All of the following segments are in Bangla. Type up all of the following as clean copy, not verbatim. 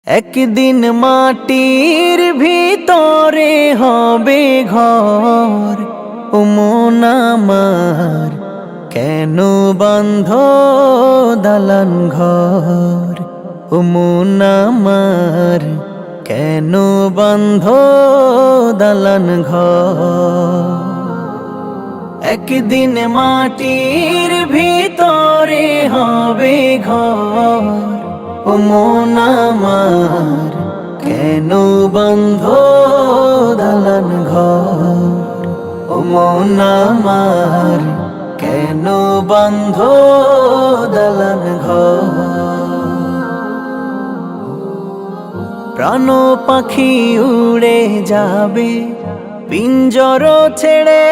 একদিন মাটির ভিতরে হবে ঘর, ও মন আমার কেন বাঁধ দালান ঘর, ও মন আমার কেন বাঁধ দালান ঘর। একদিন মাটির ভিতরে হবে ঘর, ও মন আমার কেন বাঁধ দালান ঘর, ও মন আমার কেন বাঁধ দালান ঘর। প্রাণ পাখি উড়ে যাবে পিঞ্জর ছেড়ে,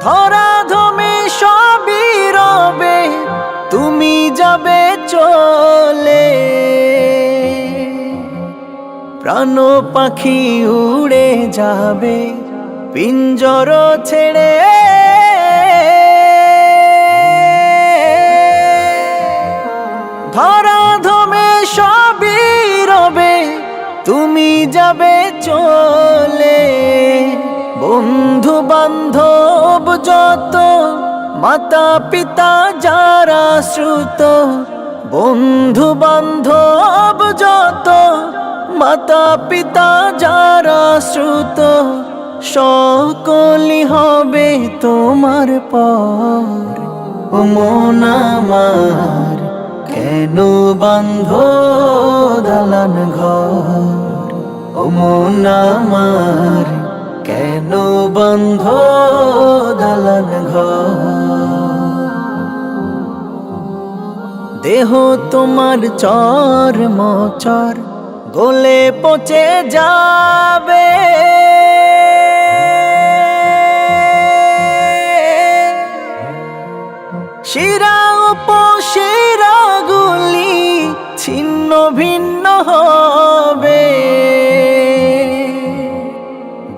ধরা ধমে সবই রবে তুমি যাবে চলে। প্রাণ পাখি উড়ে যাবে পিঞ্জর ছেড়ে, ধরা ধমে সবই রবে তুমি যাবে চলে। বন্ধু বান্ধব যত, মাতা পিতা যারা শ্রুত, বন্ধু বান্ধব যত, মাতা পিতা যারা শ্রুত, সকলই হবে তোমার পর, ও মন আমার কেন বাঁধ দালান ঘর, ও মন আমার কেন বাঁধ দালান ঘর। দেহ তোমার চর মচর গলে পচে যাবে, শিরা উপশিরা গুলি ছিন্ন ভিন্ন হবে।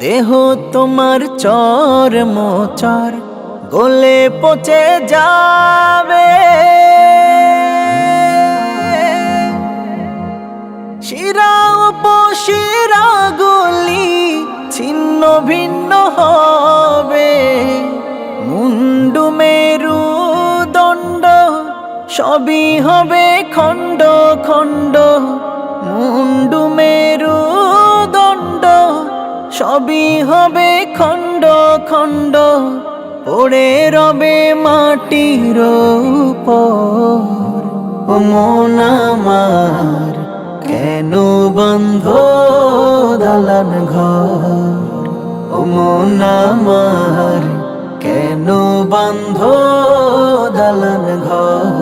দেহ তোমার চর মোচর গলে পচে যাবে, শিরা উপশিরা গুলি ছিন্ন ভিন্ন হবে। মুন্ডু মেরু দণ্ড সবই হবে খণ্ড খণ্ড, মুন্ডু মেরু দণ্ড সবই হবে খণ্ড খণ্ড। পড়ে রবে মাটির উপর, ও মন আমার কেন বাঁধ দালান ঘর, ও মন আমার কেন বাঁধ দালান ঘর।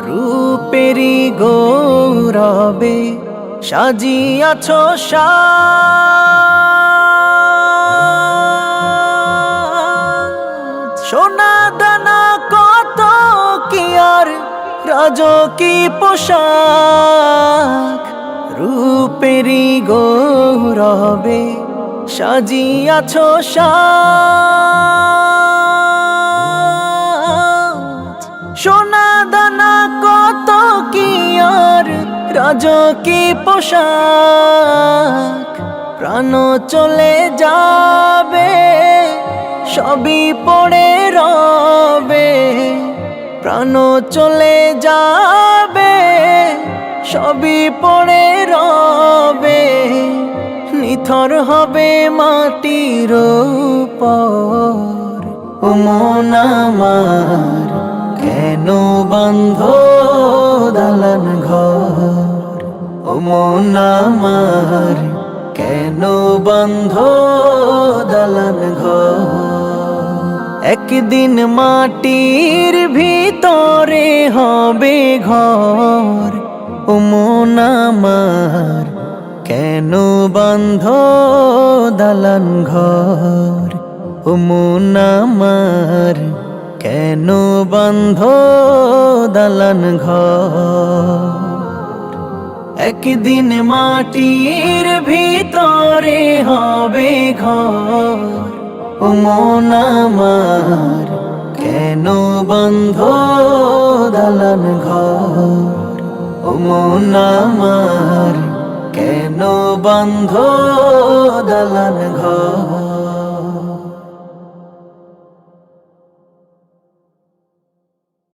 রূপেরি গৌরবে সাজিয়াছ সাজ, সোনা দানা কত কি আর রাজকী পোশাক। রূপেরি গৌরবে সাজিয়াছ সাজ, সোনা দানা কত কি আর রাজকী পোশাক। প্রাণ চলে যাবে সবই পড়ে রবে, প্রাণ চলে যাবে সবই পড়ে রবে। নিথর হবে মাটির উপর, ও মন আমার কেন বাঁধ দালান ঘর, ও মন আমার কেন বাঁধ দালান ঘর। একদিন মাটির ভিতরে হবে ঘর, ও মন আমার কেন বাঁধ দালান ঘর, ও মন আমার কেন বাঁধ দালান ঘর। একদিন মাটির ভিতরে হবে ঘর, ও ও মন আমার কেন বন্ধ দালান ঘর ও মন আমার কেন বন্ধ দালান ঘর